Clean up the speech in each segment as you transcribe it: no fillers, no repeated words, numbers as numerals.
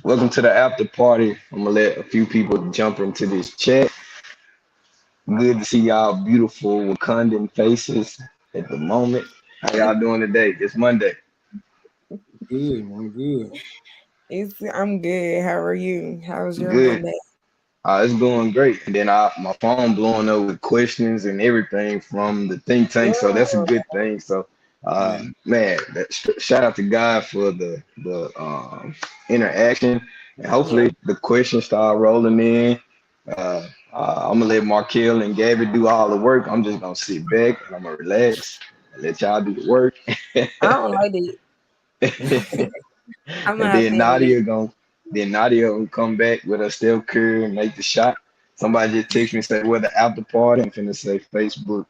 Welcome to the after party. I'm gonna let a few people jump into this chat. Good to see y'all beautiful Wakandan faces at the moment. How y'all doing today? It's Monday. Good, man. Good. I'm good. How are you? How's your Good. Monday? It's going great. And then my phone blowing up with questions and everything from the think tank, so that's a Girl, good thing. So, Yeah. man, shout out to God for the interaction, and yeah. hopefully the questions start rolling in. I'm gonna let Markel and Gabby do all the work. I'm just gonna sit back and I'm gonna relax and let y'all do the work. I don't like it. I'm And not a fan of it. then Nadia will come back with a Steph Curry and make the shot. Somebody just text me and say, "Well, the after party." I'm finna say Facebook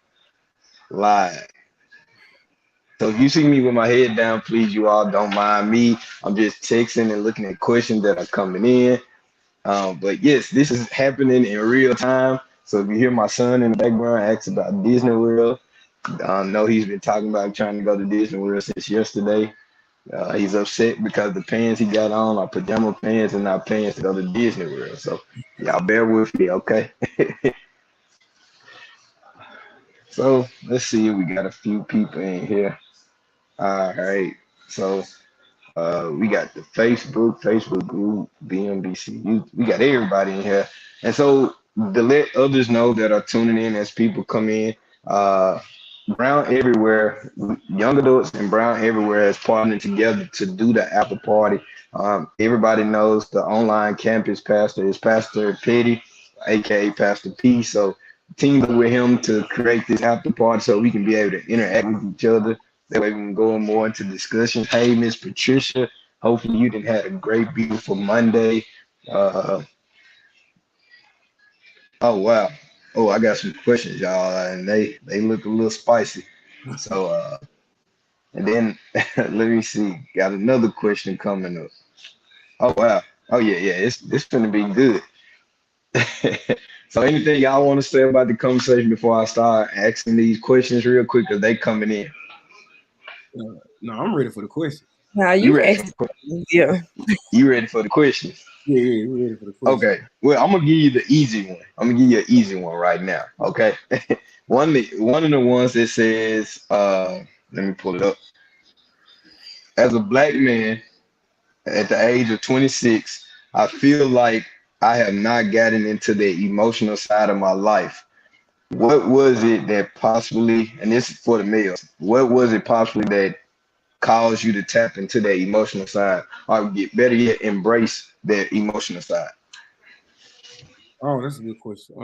Live. So if you see me with my head down, please, you all don't mind me. I'm just texting and looking at questions that are coming in. But yes, this is happening in real time. So if you hear my son in the background ask about Disney World, I know he's been talking about trying to go to Disney World since yesterday. He's upset because the pants he got on are pajama pants and not pants to go to Disney World. So y'all bear with me, okay? So let's see, we got a few people in here. All right. So we got the Facebook group, BMBC youth. We got everybody in here. And so to let others know that are tuning in as people come in, uh, Brown Everywhere, young adults and Brown Everywhere has partnered together to do the after party. Everybody knows the online campus pastor is Pastor Petty, aka Pastor P. So teamed up with him to create this after party so we can be able to interact with each other. That way we can go more into discussion. Hey, Miss Patricia, hopefully you didn't had a great, beautiful Monday. Uh, oh wow. Oh, I got some questions, y'all, and they look a little spicy. So and then let me see. Got another question coming up. Oh wow. Oh yeah. It's gonna be good. So anything y'all want to say about the conversation before I start asking these questions real quick? Cause they coming in. No, I'm ready for the question. Now You you ready for asked, the yeah. you ready for the questions? Yeah, we ready for the question. Okay. Well, I'm gonna give you the easy one. I'm gonna give you an easy one right now. Okay. One of the ones that says, let me pull it up. As a black man at the age of 26, I feel like I have not gotten into the emotional side of my life. What was it that possibly, and this is for the males, what was it possibly that caused you to tap into that emotional side, or get better yet, embrace that emotional side? Oh, that's a good question.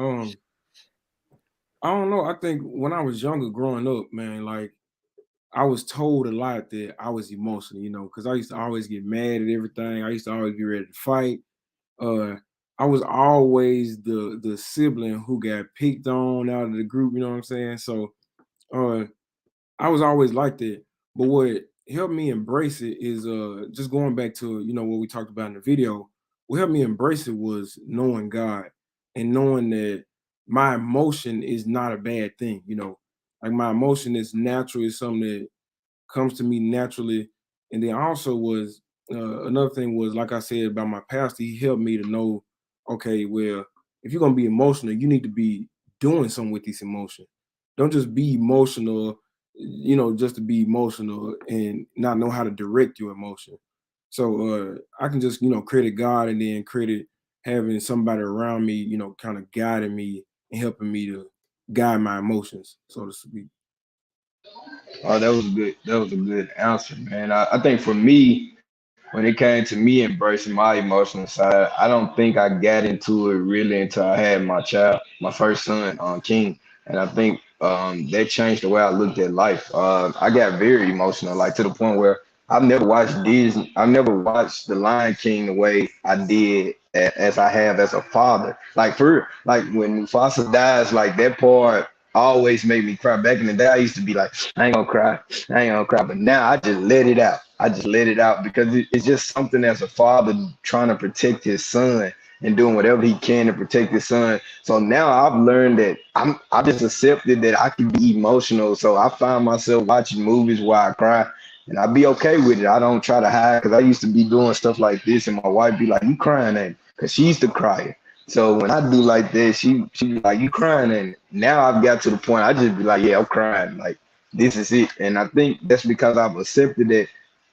I don't know. I think when I was younger, growing up, man, like I was told a lot that I was emotional, because I used to always get mad at everything. I used to always be ready to fight. Uh, I was always the sibling who got picked on out of the group. You know what I'm saying? So, uh, I was always like that. But what helped me embrace it is just going back to what we talked about in the video. What helped me embrace it was knowing God and knowing that my emotion is not a bad thing. Like my emotion is natural, is something that comes to me naturally. And then also was another thing was, like I said about my pastor, he helped me to know, okay, well, if you're gonna be emotional, you need to be doing something with this emotion. Don't just be emotional, just to be emotional and not know how to direct your emotion. So I can just, credit God and then credit having somebody around me, kind of guiding me and helping me to guide my emotions, so to speak. Oh, that was good. That was a good answer, man. I think for me, when it came to me embracing my emotional side, I don't think I got into it really until I had my child, my first son, King. And I think that changed the way I looked at life. I got very emotional, like to the point where I've never watched Disney. I've never watched The Lion King the way I did as I have as a father. Like for real, like when Mufasa dies, like that part always made me cry. Back in the day, I used to be like, I ain't gonna cry, I ain't gonna cry. But now I just let it out. I just let it out because it's just something as a father trying to protect his son and doing whatever he can to protect his son. So now I've learned that I just accepted that I can be emotional. So I find myself watching movies where I cry. and I be okay with it. I don't try to hide because I used to be doing stuff like this, and my wife be like, "You crying at?" Because she used to cry. So when I do like that, she be like, "You crying?" And now I've got to the point I just be like, "Yeah, I'm crying. Like this is it." And I think that's because I've accepted that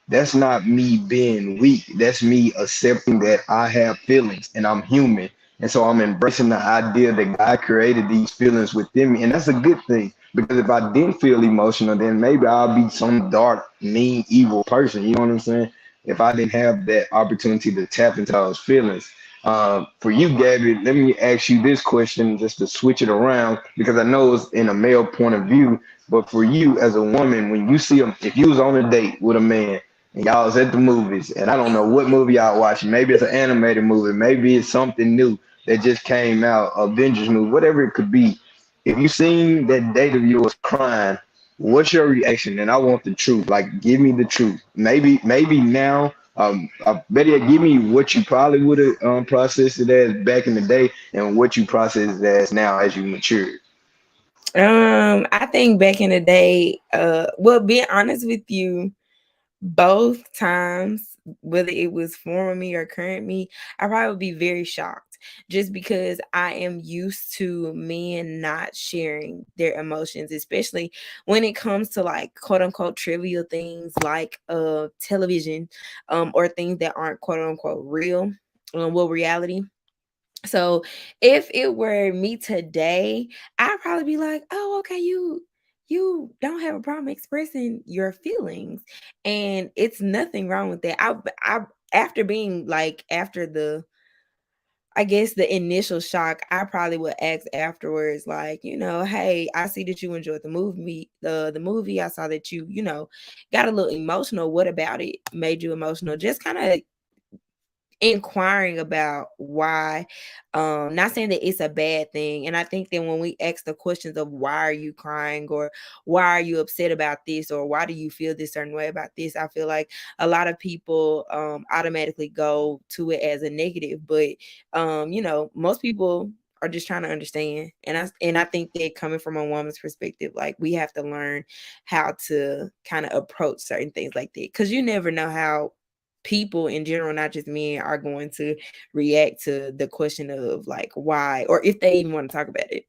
that's not me being weak. That's me accepting that I have feelings and I'm human. And so I'm embracing the idea that God created these feelings within me. And that's a good thing. Because if I didn't feel emotional, then maybe I'll be some dark, mean, evil person. You know what I'm saying? If I didn't have that opportunity to tap into those feelings. For you, Gabby, let me ask you this question just to switch it around because I know it's in a male point of view. But for you as a woman, when you see him, if you was on a date with a man and y'all was at the movies, and I don't know what movie y'all watching. Maybe it's an animated movie. Maybe it's something new that just came out, Avengers movie, whatever it could be. If you seen that date of yours crying, what's your reaction? And I want the truth. Like, give me the truth. Maybe now. Better yet, give me what you probably would have processed it as back in the day, and what you process it as now as you mature. I think back in the day, well, being honest with you, both times, whether it was former me or current me, I probably would be very shocked just because I am used to men not sharing their emotions, especially when it comes to like quote unquote trivial things like television, or things that aren't quote unquote real, well, reality. So if it were me today, I'd probably be like, "Oh, okay, you don't have a problem expressing your feelings, and it's nothing wrong with that." I after being like after the I guess the initial shock, I probably would ask afterwards, like, hey, I see that you enjoyed the movie. The movie, I saw that you got a little emotional. What about it made you emotional? Just kind of inquiring about why, not saying that it's a bad thing. And I think that when we ask the questions of why are you crying, or why are you upset about this, or why do you feel this certain way about this, I feel like a lot of people automatically go to it as a negative. But most people are just trying to understand. And I think that coming from a woman's perspective, like, we have to learn how to kind of approach certain things like that, because you never know how people in general, not just men, are going to react to the question of like why, or if they even want to talk about it.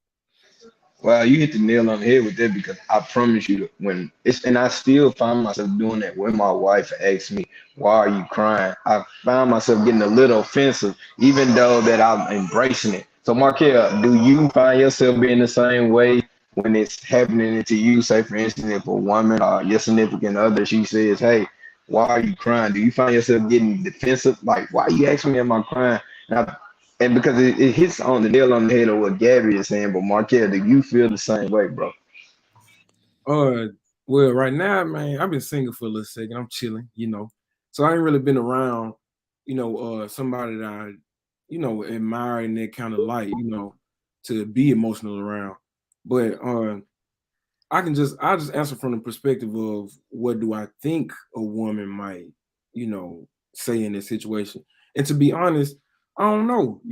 Well, you hit the nail on the head with that because I promise you, when it's and I still find myself doing that when my wife asks me, "Why are you crying?" I find myself getting a little offensive, even though that I'm embracing it. So, Markel, do you find yourself being the same way when it's happening to you? Say, for instance, if a woman or your significant other, she says, "Hey, why are you crying?" Do you find yourself getting defensive? Like, why are you asking me, am I crying? And I and because it hits on the nail on the head of what Gabby is saying, but Marquette, do you feel the same way, bro? Uh, well, right now, man, I've been single for a little second. I'm chilling. So I ain't really been around, somebody that admire in that kind of light, to be emotional around. But I just answer from the perspective of what do I think a woman might, you know, say in this situation. And to be honest, I don't know.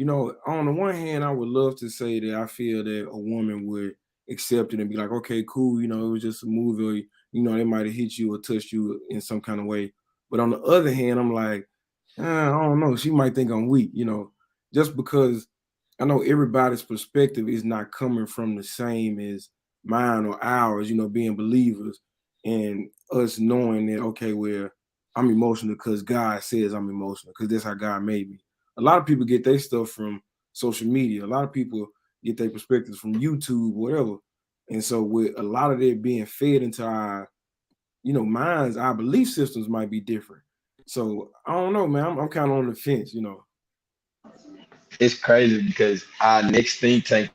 On the one hand, I would love to say that I feel that a woman would accept it and be like, okay, cool, it was just a movie, or, they might have hit you or touched you in some kind of way. But on the other hand, I'm like, I don't know. She might think I'm weak, just because I know everybody's perspective is not coming from the same as mine or ours, being believers and us knowing that, okay, well, I'm emotional because God says I'm emotional because that's how God made me. A lot of people get their stuff from social media. A lot of people get their perspectives from YouTube, whatever. And so with a lot of it being fed into our, minds, our belief systems might be different. So I don't know, man. I'm kind of on the fence. It's crazy because our next think tank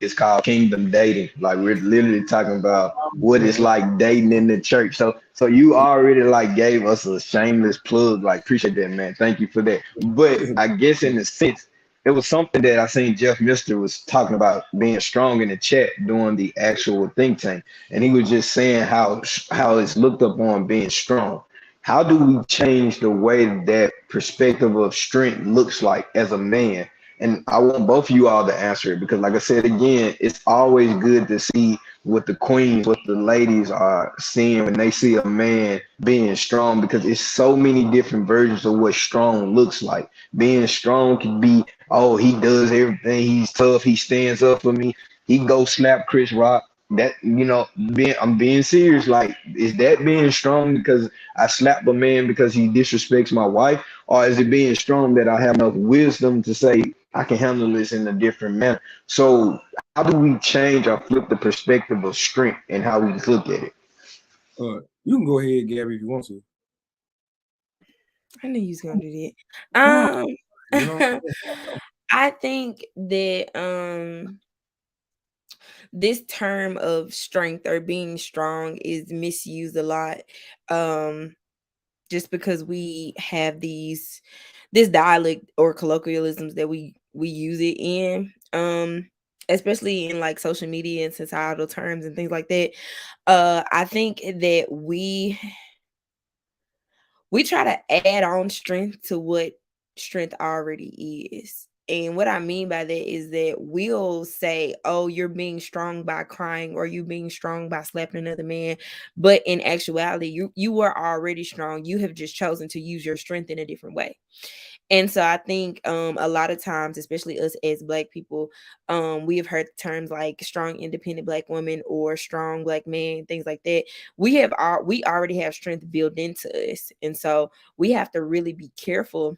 is called Kingdom Dating. Like we're literally talking about what it's like dating in the church. So you already like gave us a shameless plug. Like appreciate that, man. Thank you for that. But I guess in a sense, it was something that I seen Jeff Mister was talking about being strong in the chat during the actual think tank, and he was just saying how it's looked upon being strong. How do we change the way that perspective of strength looks like as a man? And I want both of you all to answer it because, like I said again, it's always good to see what the queens, what the ladies are seeing when they see a man being strong, because it's so many different versions of what strong looks like. Being strong can be, oh, he does everything, he's tough, he stands up for me, he go slap Chris Rock. That, I'm being serious. Like, is that being strong because I slap a man because he disrespects my wife? Or is it being strong that I have enough wisdom to say I can handle this in a different manner? So how do we change or flip the perspective of strength and how we look at it? You can go ahead, Gabby, if you want to. I knew you was gonna do that. You know, I think that this term of strength or being strong is misused a lot. Just because we have this dialect or colloquialisms that we use it in, especially in like social media and societal terms and things like that. I think that we try to add on strength to what strength already is. And what I mean by that is that we'll say, oh, you're being strong by crying, or you being strong by slapping another man. But in actuality, you were already strong. You have just chosen to use your strength in a different way. And so I think a lot of times, especially us as Black people, we have heard terms like strong, independent Black woman or strong Black man, things like that. We already have strength built into us, and so we have to really be careful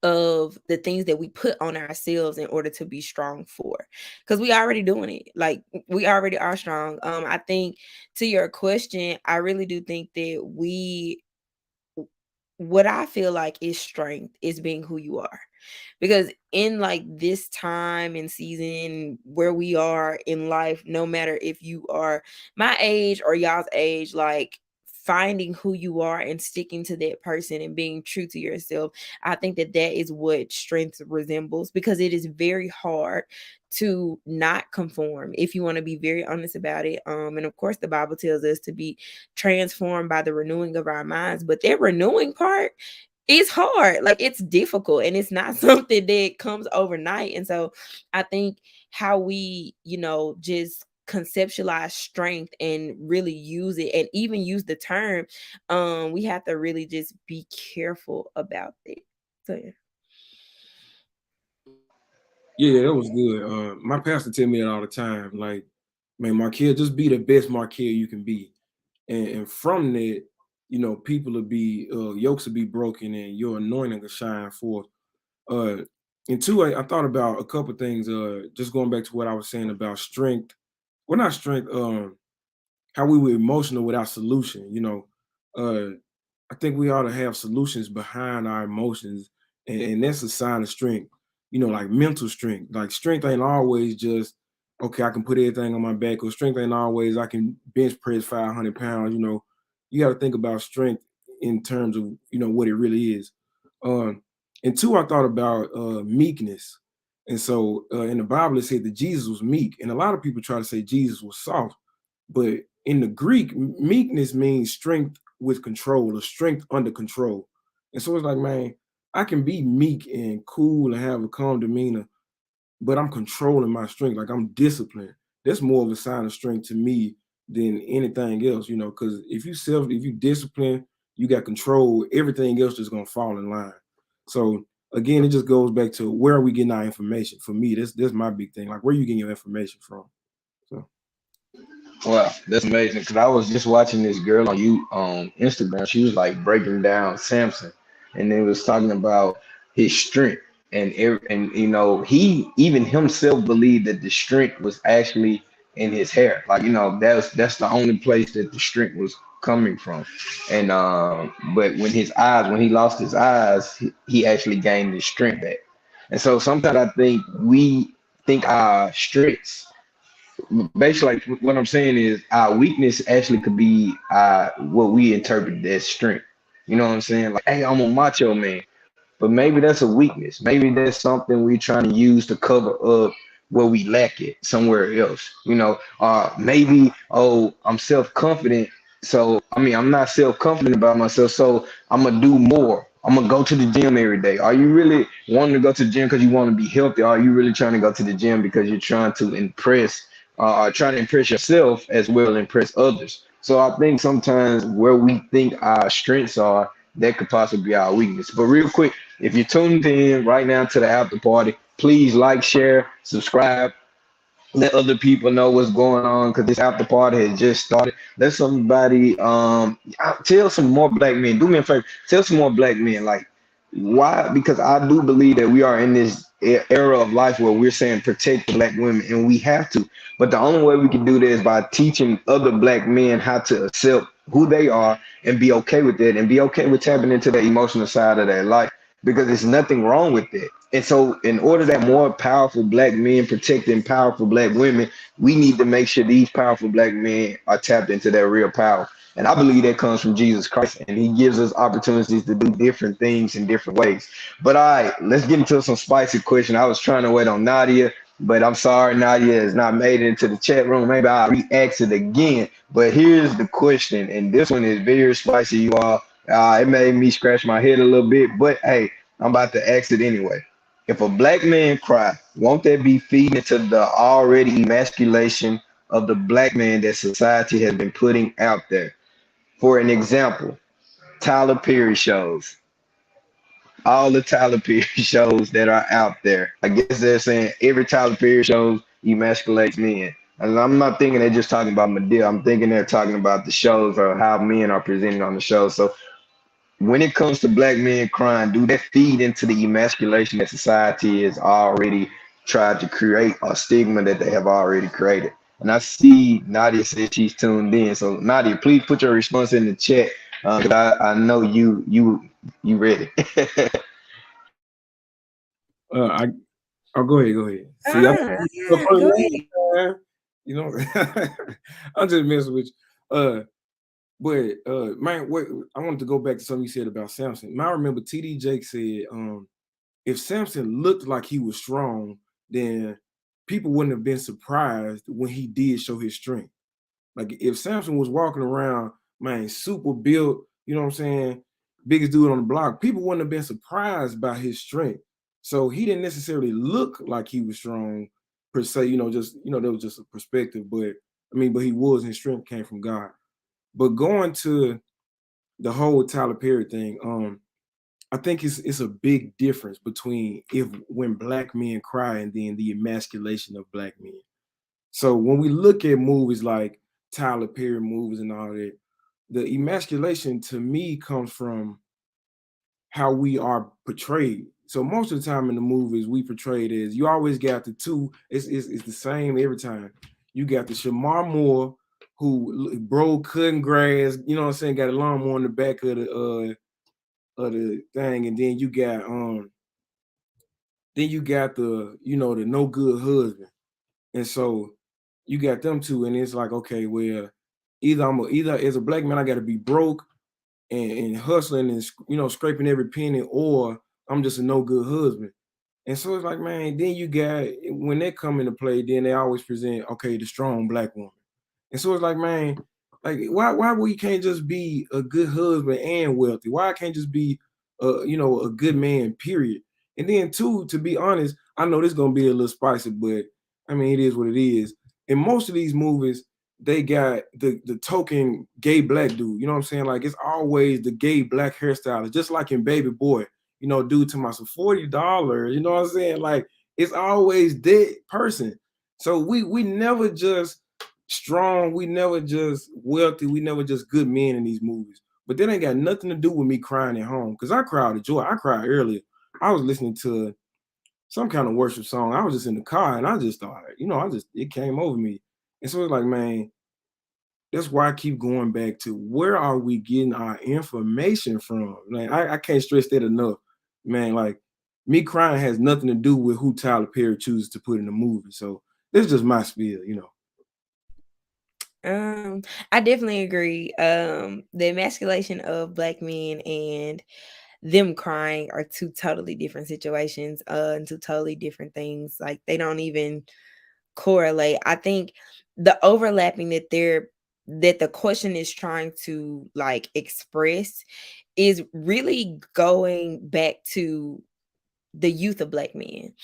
of the things that we put on ourselves in order to be strong for, because we already doing it. Like, we already are strong. I think, to your question, I really do think that what I feel like is strength is being who you are. Because in like this time and season where we are in life, no matter if you are my age or y'all's age, like, finding who you are and sticking to that person and being true to yourself, I think that is what strength resembles, because it is very hard to not conform, if you want to be very honest about it. And of course the Bible tells us to be transformed by the renewing of our minds, but that renewing part is hard. Like, it's difficult, and it's not something that comes overnight. And so I think how we, just conceptualize strength and really use it, and even use the term, we have to really just be careful about it. So yeah. Yeah, that was good. My pastor tell me that all the time. Like, man, Markel, just be the best Markel you can be. And from that, people will be, yokes will be broken and your anointing will shine forth. And two, I thought about a couple things, just going back to what I was saying about strength. Well, not strength, how we were emotional without solution, I think we ought to have solutions behind our emotions, and that's a sign of strength. Like mental strength. Like, strength ain't always just, okay, I can put everything on my back, or strength ain't always I can bench press 500 pounds. You got to think about strength in terms of what it really is. And two, I thought about meekness. And so in the Bible it said that Jesus was meek, and a lot of people try to say Jesus was soft, but in the Greek, meekness means strength with control, or strength under control. And so it's like, man, I can be meek and cool and have a calm demeanor, but I'm controlling my strength. Like, I'm disciplined. That's more of a sign of strength to me than anything else, because if you discipline, you got control, everything else is gonna fall in line. So again, it just goes back to, where are we getting our information? For me, that's my big thing. Like, where are you getting your information from? So Wow, that's amazing. Because I was just watching this girl on Instagram. She was like breaking down Samson, and they was talking about his strength, and he even himself believed that the strength was actually in his hair. Like, that's the only place that the strength was coming from. And but when he lost his eyes, he actually gained his strength back. And so sometimes I think we think our strengths, basically, like, what I'm saying is our weakness actually could be what we interpret as strength. You know what I'm saying? Like, hey, I'm a macho man, but maybe that's a weakness. Maybe that's something we're trying to use to cover up where we lack it somewhere else. Maybe, oh, I'm self-confident. So I mean, I'm not self-confident about myself, so I'm gonna do more. I'm gonna go to the gym every day. Are you really wanting to go to the gym because you want to be healthy? Or are you really trying to go to the gym because you're trying to impress are trying to impress yourself as well as impress others. So I think sometimes where we think our strengths are, that could possibly be our weakness. But real quick, if you're tuned in right now to the after party, please like, share, subscribe, let other people know what's going on because this after party has just started. Let somebody tell some more black men. Do me a favor, tell some more black men like why? Because I do believe that we are in this era of life where we're saying protect the black women, and we have to. But the only way we can do that is by teaching other black men how to accept who they are and be okay with it, and be okay with tapping into the emotional side of their life because there's nothing wrong with it. And so, in order that more powerful black men protecting powerful black women, we need to make sure these powerful black men are tapped into their real power. And I believe that comes from Jesus Christ, and He gives us opportunities to do different things in different ways. But all right, let's get into some spicy question. I was trying to wait on Nadia, but I'm sorry, Nadia has not made it into the chat room. Maybe I'll re-ask it again. But here's the question, and this one is very spicy, you all. It made me scratch my head a little bit, but hey, I'm about to ask it anyway. If a black man cry, won't that be feeding into the already emasculation of the black man that society has been putting out there? For an example, Tyler Perry shows, all the Tyler Perry shows that are out there. I guess they're saying every Tyler Perry show emasculates men. And I'm not thinking they're just talking about Medea. I'm thinking they're talking about the shows or how men are presented on the show. So when it comes to black men crying, do that feed into the emasculation that society has already tried to create, or stigma that they have already created? And I see Nadia said she's tuned in. So Nadia, please put your response in the chat because I know you ready. I Oh, go ahead, go ahead. See, Yeah, go ahead. you know, I'm just messing with you. But man, wait, I wanted to go back to something you said about Samson. Man, I remember TD Jake said, if Samson looked like he was strong, then people wouldn't have been surprised when he did show his strength. Like if Samson was walking around, man, super built, you know what I'm saying, biggest dude on the block, people wouldn't have been surprised by his strength. So he didn't necessarily look like he was strong per se, just that was just a perspective. But but he was, and his strength came from God. But going to the whole Tyler Perry thing, I think it's a big difference between when black men cry and then the emasculation of black men. So when we look at movies like Tyler Perry movies and all that, the emasculation to me comes from how we are portrayed. So most of the time in the movies we portrayed as, you always got the two, it's the same every time. You got the Shamar Moore who bro cutting grass, you know what I'm saying, got a lawnmower in the back of the thing, and then you got the the no good husband. And so you got them two, and it's like, okay, well, either as a black man I got to be broke and hustling and scraping every penny, or I'm just a no good husband. And so it's like, man, then you got, when they come into play, then they always present, okay, the strong black woman. And so it's like, man, like why we can't just be a good husband and wealthy? Why I can't just be a good man, period? And then two, to be honest, I know this is gonna be a little spicy, but it is what it is. In most of these movies, they got the token gay black dude. You know what I'm saying? Like it's always the gay black hairstylist, just like in Baby Boy. Dude to my $40. You know what I'm saying? Like it's always that person. So we never just strong, we never just wealthy, we never just good men in these movies. But that ain't got nothing to do with me crying at home, because I cried of joy. I cried earlier. I was listening to some kind of worship song. I was just in the car and I just thought, it came over me. And so it's like, man, that's why I keep going back to, where are we getting our information from? Like I can't stress that enough, man. Like me crying has nothing to do with who Tyler Perry chooses to put in the movie. So this is just my spiel. I definitely agree. The emasculation of black men and them crying are two totally different situations, and two totally different things. Like they don't even correlate. I think the overlapping that the question is trying to like express is really going back to the youth of Black men,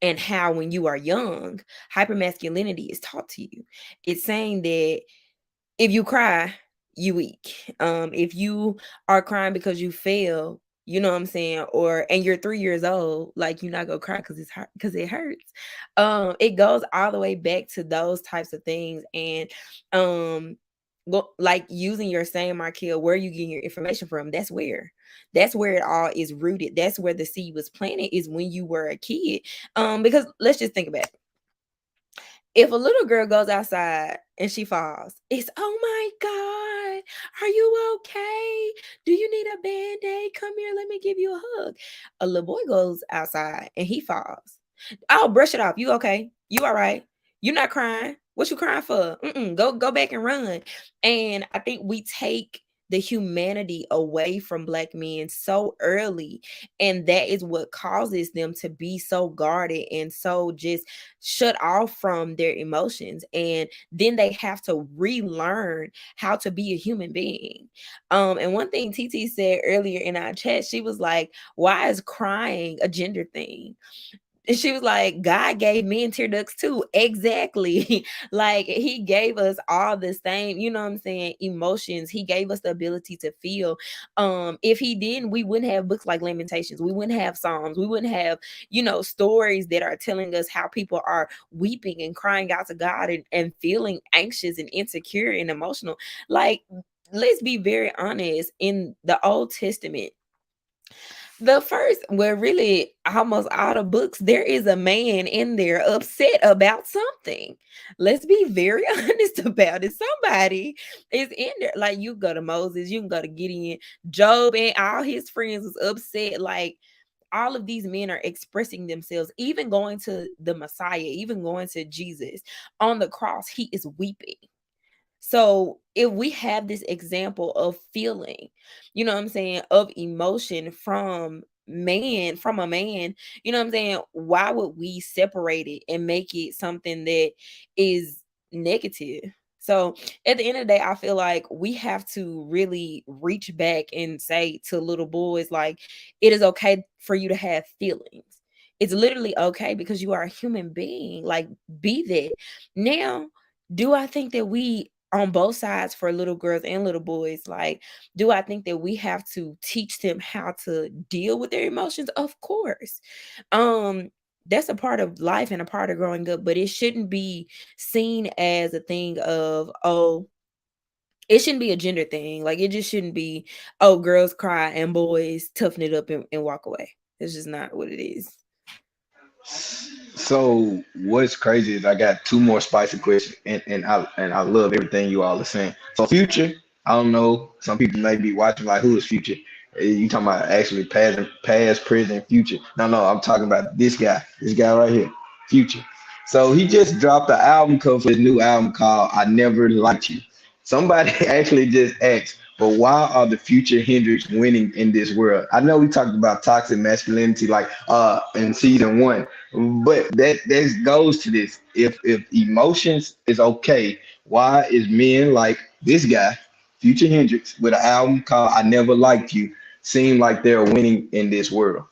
and how when you are young, hypermasculinity is taught to you. It's saying that if you cry, you weak. If you are crying because you fail, you know what I'm saying, or and you're 3 years old, like you're not gonna cry because it's hurt, because it hurts. It goes all the way back to those types of things, and like using your same Markel, where you getting your information from, that's where it all is rooted. That's where the seed was planted, is when you were a kid. Because let's just think about it. If a little girl goes outside and she falls, it's, oh my God, are you okay? Do you need a band-aid? Come here, let me give you a hug. A little boy goes outside and he falls. I'll brush it off. You okay? You all right? You're not crying. What you crying for? Go back and run. And I think we take the humanity away from Black men so early, and that is what causes them to be so guarded and so just shut off from their emotions, and then they have to relearn how to be a human being. And one thing TT said earlier in our chat, she was like, why is crying a gender thing? And she was like, God gave men tear ducts too. Exactly. Like he gave us all the same, you know what I'm saying, emotions. He gave us the ability to feel. If he didn't, we wouldn't have books like Lamentations. We wouldn't have Psalms. We wouldn't have, stories that are telling us how people are weeping and crying out to God, and feeling anxious and insecure and emotional. Like, let's be very honest, in the Old Testament, the first, well, really almost all the books, there is a man in there upset about something. Let's be very honest about it. Somebody is in there. Like, you go to Moses, you can go to Gideon, Job, and all his friends was upset. Like, all of these men are expressing themselves, even going to the Messiah, even going to Jesus on the cross, he is weeping. So if we have this example of feeling, you know what I'm saying, of emotion from a man, you know what I'm saying, why would we separate it and make it something that is negative? So at the end of the day, I feel like we have to really reach back and say to little boys, like, it is okay for you to have feelings. It's literally okay, because you are a human being. Like, be that. Now, do I think that we, on both sides, for little girls and little boys, like, do I think that we have to teach them how to deal with their emotions? Of course. That's a part of life and a part of growing up, but it shouldn't be seen as a thing of, oh, it shouldn't be a gender thing. Like, it just shouldn't be, oh, girls cry and boys toughen it up and walk away. It's just not what it is. So what's crazy is I got two more spicy questions, and I love everything you all are saying. So Future, I don't know. Some people may be watching like, who is Future? You talking about actually past, present, future? No, I'm talking about this guy right here, Future. So he just dropped the album cover for his new album called "I Never Liked You." Somebody actually just asked, but why are the Future Hendrix winning in this world? I know we talked about toxic masculinity like in season one, but that goes to this. If emotions is okay, why is men like this guy, Future Hendrix, with an album called "I Never Liked You," seem like they're winning in this world?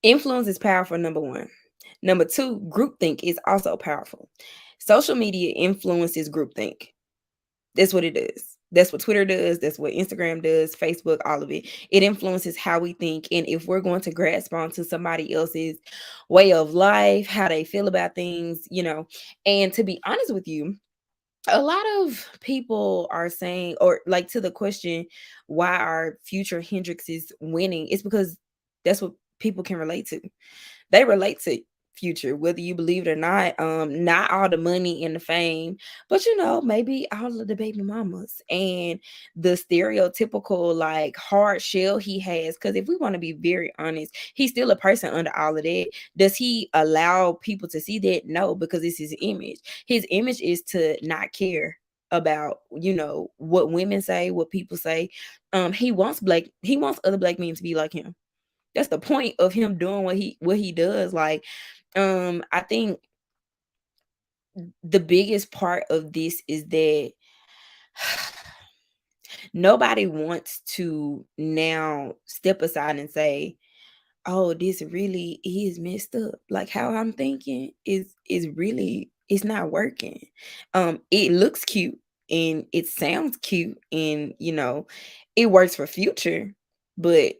Influence is powerful, number one. Number two, groupthink is also powerful. Social media influences groupthink. That's what it does. That's what Twitter does. That's what Instagram does, Facebook, all of it. It influences how we think. And if we're going to grasp onto somebody else's way of life, how they feel about things, and to be honest with you, a lot of people are saying, or like, to the question, why are Future Hendrixes winning? It's because that's what people can relate to. They relate to Future, whether you believe it or not. Not all the money and the fame, but maybe all of the baby mamas and the stereotypical, like, hard shell he has. Because if we want to be very honest, he's still a person under all of that. Does he allow people to see that? No, because it's his image. His image is to not care about what women say, what people say. He wants other Black men to be like him. That's the point of him doing what he does. Like, I think the biggest part of this is that nobody wants to now step aside and say, oh, this really is messed up. Like how I'm thinking is really, it's not working. It looks cute and it sounds cute, and it works for future, but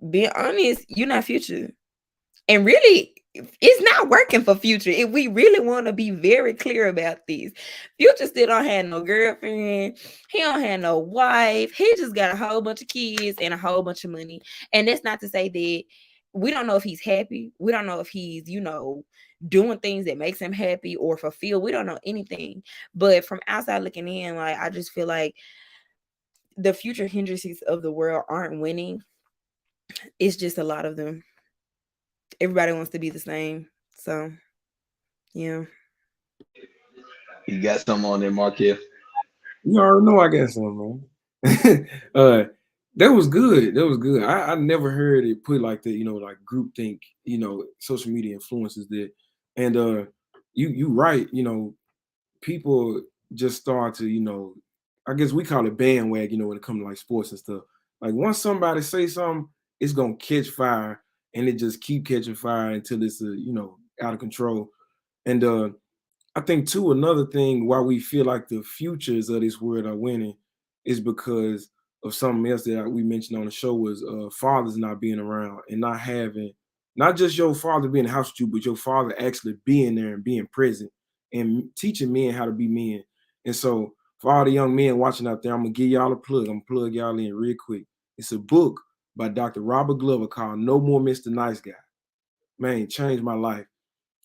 be honest, you're not future. And really, it's not working for future. If we really want to be very clear about this, future still don't have no girlfriend, he don't have no wife, he just got a whole bunch of kids and a whole bunch of money. And that's not to say that we don't know if he's happy, we don't know if he's doing things that makes him happy or fulfilled, we don't know anything. But from outside looking in, like, I just feel like the future hindrances of the world aren't winning. It's just a lot of them. Everybody wants to be the same. So, yeah. You got something on there, Markel? You already know I got something, man. That was good. That was good. I never heard it put like that, like groupthink, social media influences that. And you right, people just start to, I guess we call it bandwagon, when it comes to like sports and stuff. Like once somebody say something, it's gonna catch fire, and it just keep catching fire until it's out of control. And I think too, another thing why we feel like the futures of this world are winning is because of something else that we mentioned on the show, was fathers not being around and not having, not just your father being in the house with you, but your father actually being there and being present and teaching men how to be men. And so for all the young men watching out there, I'm gonna give y'all a plug. I'm gonna plug y'all in real quick. It's a book by Dr. Robert Glover called No More Mr. Nice Guy. Man, it changed my life.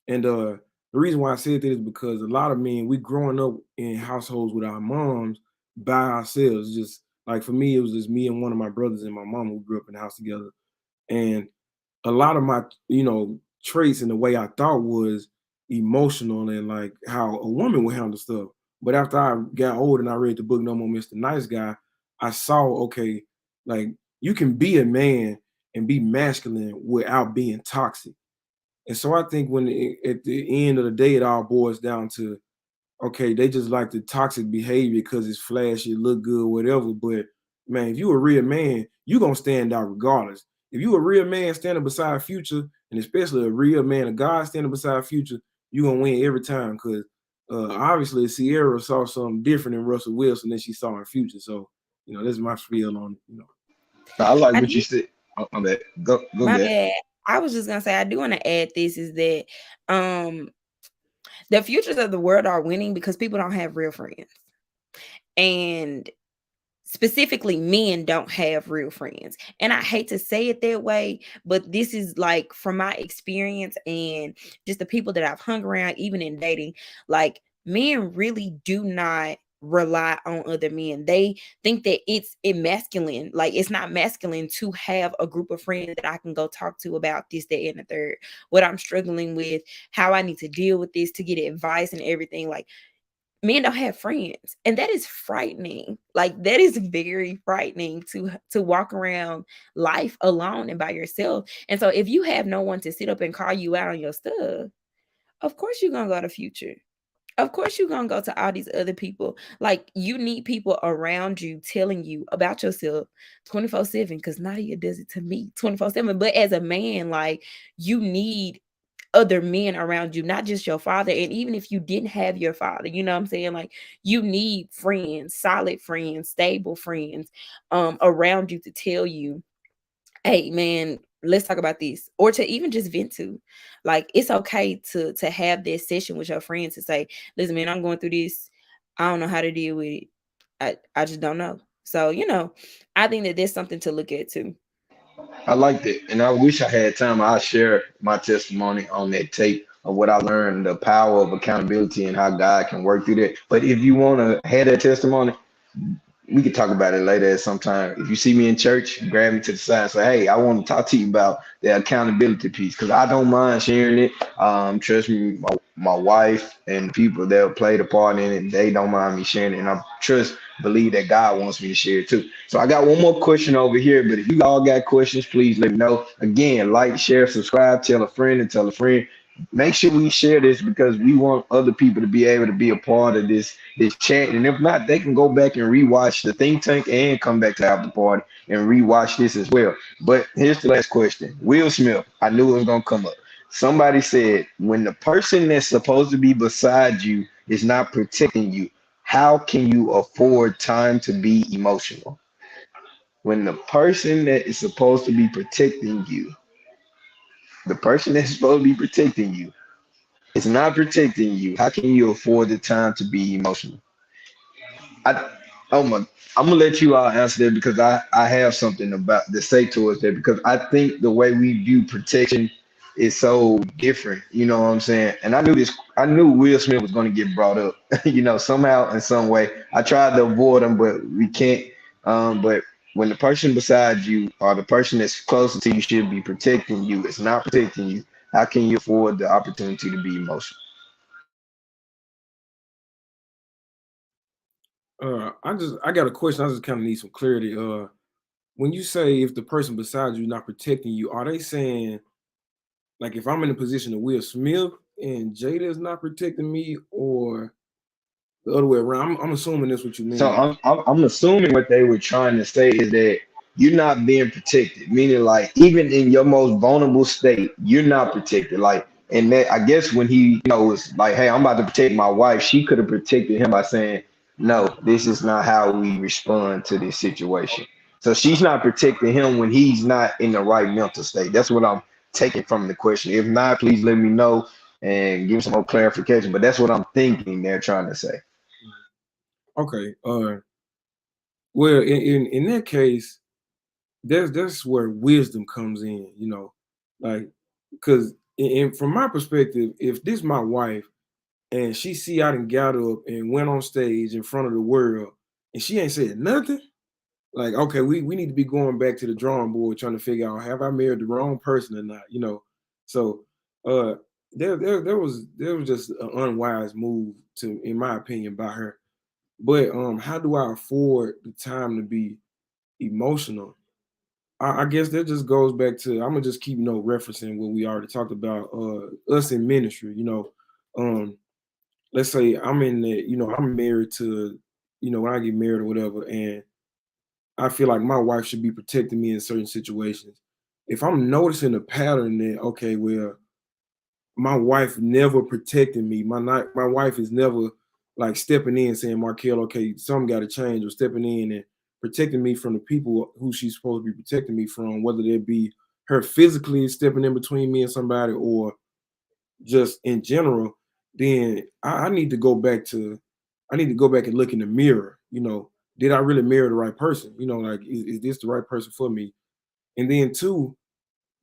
And the reason why I said that is because a lot of men, we growing up in households with our moms by ourselves. Just like for me, it was just me and one of my brothers and my mom who grew up in the house together. And a lot of my, traits and the way I thought was emotional and like how a woman would handle stuff. But after I got older and I read the book No More Mr. Nice Guy, I saw, okay, like you can be a man and be masculine without being toxic. And so I think at the end of the day, it all boils down to, okay, they just like the toxic behavior because it's flashy, look good, whatever. But man, if you a real man, you gonna stand out regardless. If you a real man standing beside Future, and especially a real man of God standing beside Future, you gonna win every time. Because obviously Sierra saw something different in Russell Wilson than she saw in Future. So that's my spiel on it. I like I what you do, said. Oh, my bad. Go my get. bad. I was just gonna say, I do want to add this, is that um the futures of the world are winning because people don't have real friends. And specifically, men don't have real friends. And I hate to say it that way, but this is like from my experience and just the people that I've hung around, even in dating, like men really do not rely on other men. They think that it's masculine. Like it's not masculine to have a group of friends that I can go talk to about this, that, and the third. What I'm struggling with, how I need to deal with this, to get advice and everything. Like men don't have friends, and that is frightening. Like that is very frightening to walk around life alone and by yourself. And so if you have no one to sit up and call you out on your stuff, of course you're gonna go to Future, of course you're gonna go to all these other people. Like you need people around you telling you about yourself 24/7, because Nadia does it to me 24/7. But as a man, like, you need other men around you, not just your father. And even if you didn't have your father, you know what I'm saying? Like you need friends, solid friends, stable friends around you to tell you, hey man, let's talk about this. Or to even just vent to. Like it's okay to have this session with your friends to say, listen, man, I'm going through this. I don't know how to deal with it. I just don't know. So, I think that there's something to look at too. I liked it, and I wish I had time. I'll share my testimony on that tape of what I learned, the power of accountability, and how God can work through that. But if you want to have that testimony, we could talk about it later at some time. If you see me in church, grab me to the side and say, hey, I want to talk to you about the accountability piece, because I don't mind sharing it. Trust me, my wife and people that played a part in it, they don't mind me sharing it. And believe that God wants me to share it too. So I got one more question over here, but if you all got questions, please let me know. Again, like, share, subscribe, tell a friend and tell a friend. make sure we share this because we want other people to be able to be a part of this chat. And if not, they can go back and rewatch the think tank and come back to after party and rewatch this as well. But here's the last question. Will Smith, I knew it was gonna come up. Somebody said when the person that's supposed to be beside you is not protecting you, how can you afford time to be emotional? When the person that is supposed to be protecting you, the person that's supposed to be protecting you is not protecting you, how can you afford the time to be emotional? I oh my I'm gonna let you all answer that because I have something about to say towards that because I think the way we view protection is so different. You know what I'm saying? And I knew Will Smith was gonna get brought up, somehow in some way. I tried to avoid him, but we can't. But when the person beside you or the person that's closer to you should be protecting you, it's not protecting you. How can you afford the opportunity to be emotional? I got a question. I just kind of need some clarity. When you say if the person beside you not protecting you, are they saying like if I'm in a position of Will Smith and Jada is not protecting me, or the other way around? I'm assuming that's what you So mean. I'm assuming what they were trying to say is that you're not being protected, meaning like even in your most vulnerable state, you're not protected. Like, and that I guess when he was like, "Hey, I'm about to protect my wife," she could have protected him by saying, "No, this is not how we respond to this situation." So she's not protecting him when he's not in the right mental state. That's what I'm taking from the question. If not, please let me know and give some more clarification. But that's what I'm thinking they're trying to say. Okay. Well, in that case, that's where wisdom comes in. Like because from my perspective, if this my wife and she see I done got up and went on stage in front of the world and she ain't said nothing, like, okay, we need to be going back to the drawing board trying to figure out have I married the wrong person or not. So uh there was just an unwise move to, in my opinion, by her. But how do I afford the time to be emotional? I guess that just goes back to, I'm gonna just keep referencing what we already talked about, us in ministry. Um let's say I'm in the, I'm married to, when I get married or whatever, and I feel like my wife should be protecting me in certain situations. If I'm noticing a pattern that, okay, well, my wife never protected me. My wife is never like stepping in saying, Markel, okay, something got to change, or stepping in and protecting me from the people who she's supposed to be protecting me from, whether it be her physically stepping in between me and somebody or just in general. Then I need to go back to, I need to go back and look in the mirror. Did I really marry the right person? Like, is this the right person for me? And then two,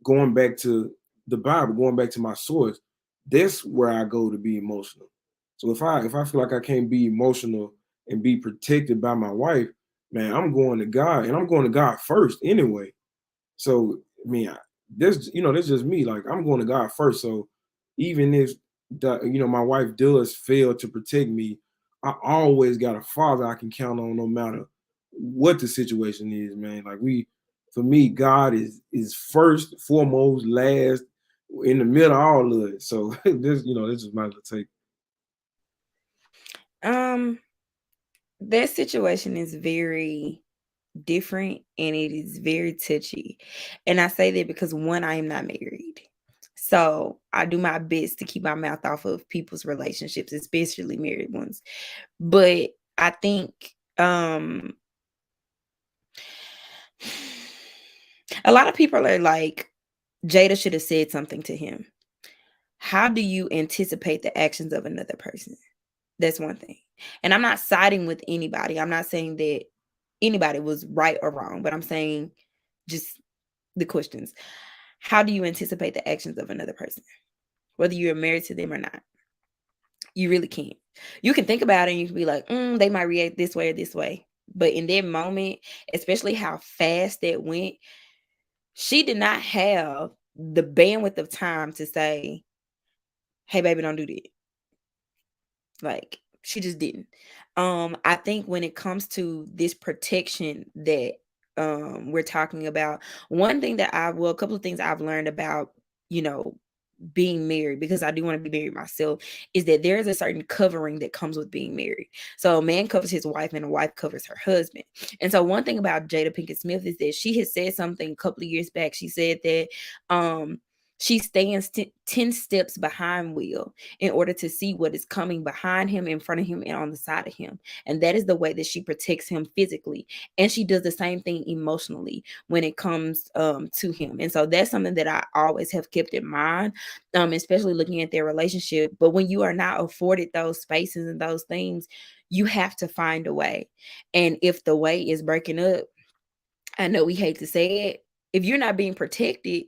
going back to the Bible, going back to my source, that's where I go to be emotional. So if I feel like I can't be emotional and be protected by my wife, man, I'm going to God, and I'm going to God first anyway. So I mean, that's just me. Like, I'm going to God first. So even if my wife does fail to protect me, I always got a father I can count on no matter what the situation is, man. Like, for me, God is first, foremost, last, in the middle, all of it. So this is my little take. Um, that situation is very different and it is very touchy. And I say that because one, I am not married. So I do my best to keep my mouth off of people's relationships, especially married ones. But I think a lot of people are like, Jada should have said something to him. How do you anticipate the actions of another person? That's one thing. And I'm not siding with anybody. I'm not saying that anybody was right or wrong, but I'm saying just the questions. How do you anticipate the actions of another person? Whether you're married to them or not. You really can't. You can think about it and you can be like, they might react this way or this way. But in that moment, especially how fast that went, she did not have the bandwidth of time to say, hey, baby, don't do that. Like, she just didn't. I think when it comes to this protection that we're talking about, one thing that a couple of things I've learned about, you know, being married, because I do want to be married myself, is that there is a certain covering that comes with being married. So a man covers his wife and a wife covers her husband. And so one thing about Jada Pinkett Smith is that she has said something a couple of years back. She said that she stands 10 steps behind Will in order to see what is coming behind him, in front of him, and on the side of him. And that is the way that she protects him physically. And she does the same thing emotionally when it comes to him. And so that's something that I always have kept in mind, especially looking at their relationship. But when you are not afforded those spaces and those things, you have to find a way. And if the way is breaking up, I know we hate to say it, if you're not being protected,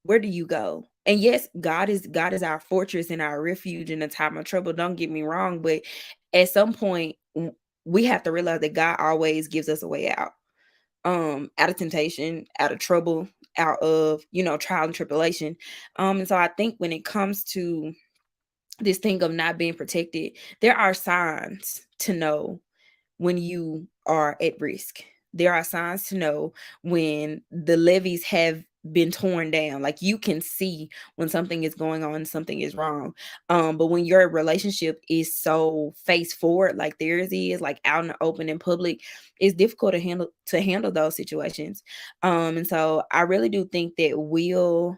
where do you go? And yes, God is our fortress and our refuge in a time of trouble. Don't get me wrong, but at some point we have to realize that God always gives us a way out of temptation, out of trouble, out of, trial and tribulation. And so I think when it comes to this thing of not being protected, there are signs to know when you are at risk. There are signs to know when the levees have been torn down. Like, you can see when something is going on, something is wrong. But when your relationship is so face forward, like theirs is, like out in the open in public, it's difficult to handle those situations. And so I really do think that Will,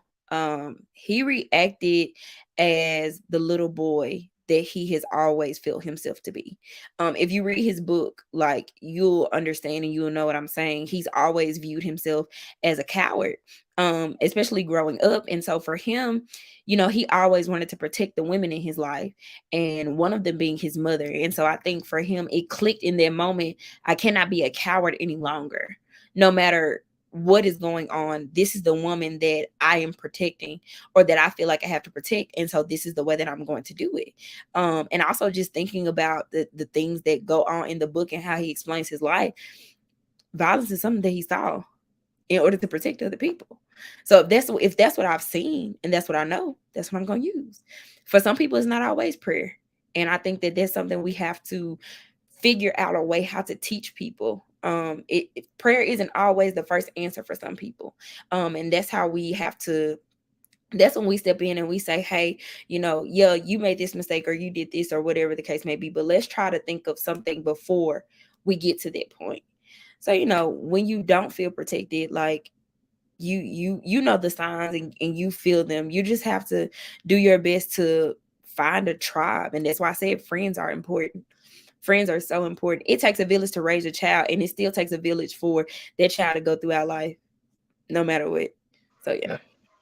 he reacted as the little boy that he has always felt himself to be. If you read his book, like, you'll understand and you'll know what I'm saying. He's always viewed himself as a coward, especially growing up. And so for him, he always wanted to protect the women in his life, and one of them being his mother. And so I think for him, it clicked in that moment. I cannot be a coward any longer, no matter what is going on. This is the woman that I am protecting, or that I feel like I have to protect. And so this is the way that I'm going to do it. And also just thinking about the things that go on in the book and how he explains his life. Violence is something that he saw in order to protect other people. So if that's what I've seen and that's what I know, that's what I'm going to use. For some people, it's not always prayer. And I think that that's something we have to figure out a way how to teach people. Prayer isn't always the first answer for some people. And that's how we have to, that's when we step in and we say, hey, you made this mistake, or you did this, or whatever the case may be, but let's try to think of something before we get to that point. So, when you don't feel protected, like, you know the signs and you feel them. You just have to do your best to find a tribe. And that's why I said friends are important. Friends are so important. It takes a village to raise a child, and it still takes a village for that child to go throughout life, no matter what. So yeah,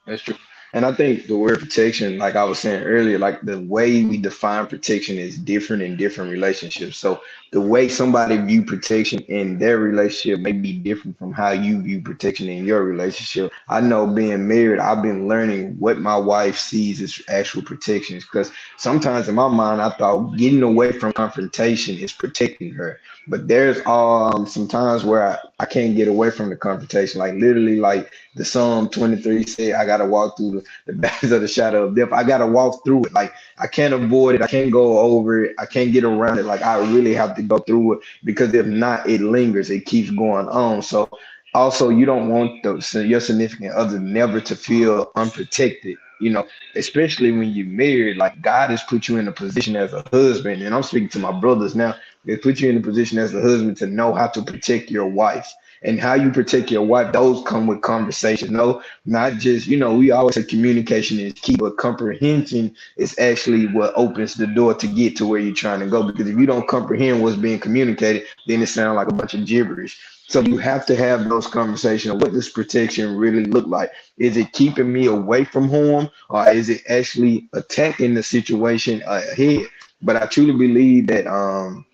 that's true. And I think the word protection, like I was saying earlier, like the way we define protection is different in different relationships. So the way somebody view protection in their relationship may be different from how you view protection in your relationship. I know, being married, I've been learning what my wife sees as actual protections, because sometimes in my mind, I thought getting away from confrontation is protecting her. But there's some times where I can't get away from the confrontation. Like, literally, like the Psalm 23 said, I got to walk through the valleys of the shadow of death. I got to walk through it. Like, I can't avoid it. I can't go over it. I can't get around it. Like, I really have to go through it, because if not, it lingers. It keeps going on. So also, you don't want your significant other never to feel unprotected, especially when you're married. Like, God has put you in a position as a husband, and I'm speaking to my brothers now. They put you in a position as a husband to know how to protect your wife. And how you protect your wife, those come with conversation. No, not just, we always say communication is key, but comprehension is actually what opens the door to get to where you're trying to go. Because if you don't comprehend what's being communicated, then it sounds like a bunch of gibberish. So you have to have those conversations. What does protection really look like? Is it keeping me away from harm, or is it actually attacking the situation ahead? But I truly believe that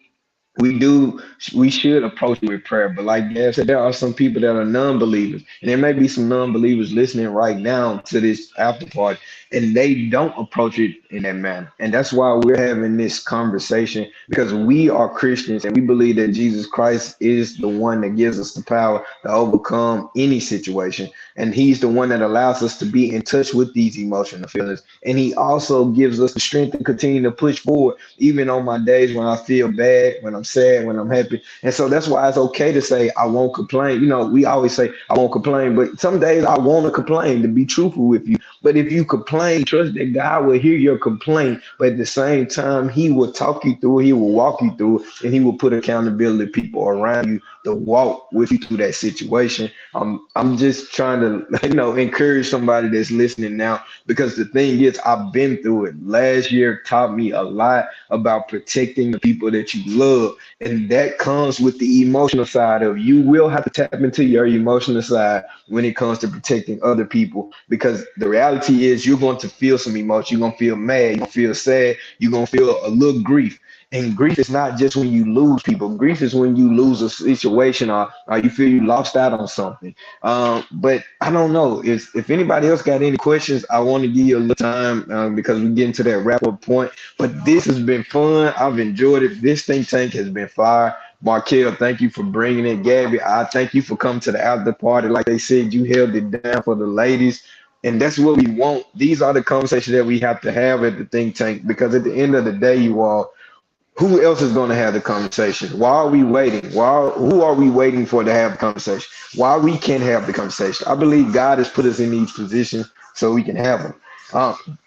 we should approach it with prayer. But like Dad said, there are some people that are non-believers, and there may be some non-believers listening right now to this after party, and they don't approach it in that manner. And that's why we're having this conversation, because we are Christians and we believe that Jesus Christ is the one that gives us the power to overcome any situation. And he's the one that allows us to be in touch with these emotional feelings. And he also gives us the strength to continue to push forward, even on my days when I feel bad, when I'm I'm sad, when I'm happy. And so that's why it's okay to say, I won't complain. You know, we always say, I won't complain, but some days I want to complain, to be truthful with you. But if you complain, trust that God will hear your complaint. But at the same time, he will talk you through it, he will walk you through it, and he will put accountability people around you to walk with you through that situation. I'm just trying to, encourage somebody that's listening now, because the thing is, I've been through it. Last year taught me a lot about protecting the people that you love, and that comes with the emotional side of you will have to tap into your emotional side when it comes to protecting other people, because the reality is you're going to feel some emotion. You're going to feel mad, you're going to feel sad, you're going to feel a little grief. And grief is not just when you lose people. Grief is when you lose a situation, or you feel you lost out on something. But I don't know if anybody else got any questions. I want to give you a little time, because we're getting to that wrap up point. But this has been fun. I've enjoyed it. This think tank has been fire. Markel, thank you for bringing it. Gabby, I thank you for coming to the after party. Like they said, you held it down for the ladies. And that's what we want. These are the conversations that we have to have at the think tank, because at the end of the day, you all, who else is going to have the conversation? Why are we waiting? Who are we waiting for to have the conversation? Why we can't have the conversation? I believe God has put us in these positions so we can have them.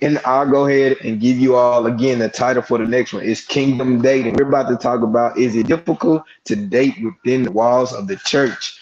And I'll go ahead and give you all, again, the title for the next one is Kingdom Dating. We're about to talk about, is it difficult to date within the walls of the church?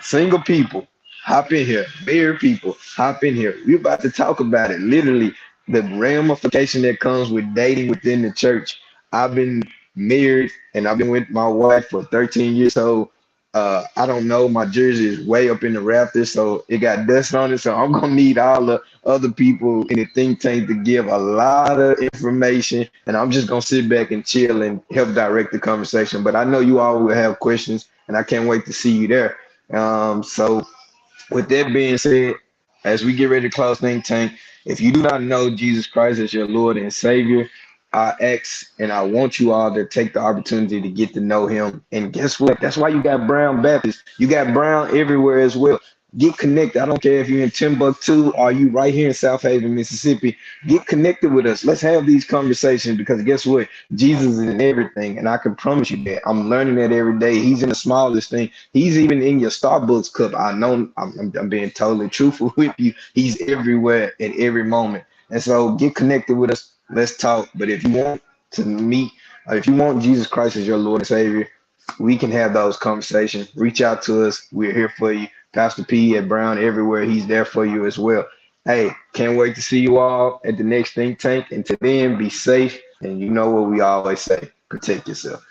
Single people, hop in here. Married people, hop in here. We're about to talk about it. Literally, the ramification that comes with dating within the church. I've been married and I've been with my wife for 13 years. So I don't know. My jersey is way up in the rafters, so it got dust on it. So I'm gonna need all the other people in the think tank to give a lot of information, and I'm just gonna sit back and chill and help direct the conversation. But I know you all will have questions, and I can't wait to see you there. So with that being said, as we get ready to close think tank, if you do not know Jesus Christ as your Lord and Savior, I ask and I want you all to take the opportunity to get to know him. And guess what? That's why you got Brown Baptist. You got Brown everywhere as well. Get connected. I don't care if you're in Timbuktu or you right here in South Haven, Mississippi. Get connected with us. Let's have these conversations, because guess what? Jesus is in everything, and I can promise you that. I'm learning that every day. He's in the smallest thing. He's even in your Starbucks cup. I know I'm being totally truthful with you. He's everywhere at every moment. And so get connected with us. Let's talk. But if you want to meet, if you want Jesus Christ as your Lord and Savior, we can have those conversations. Reach out to us. We're here for you. Pastor P at Brown everywhere. He's there for you as well. Hey, can't wait to see you all at the next think tank. And to then, be safe. And you know what we always say, protect yourself.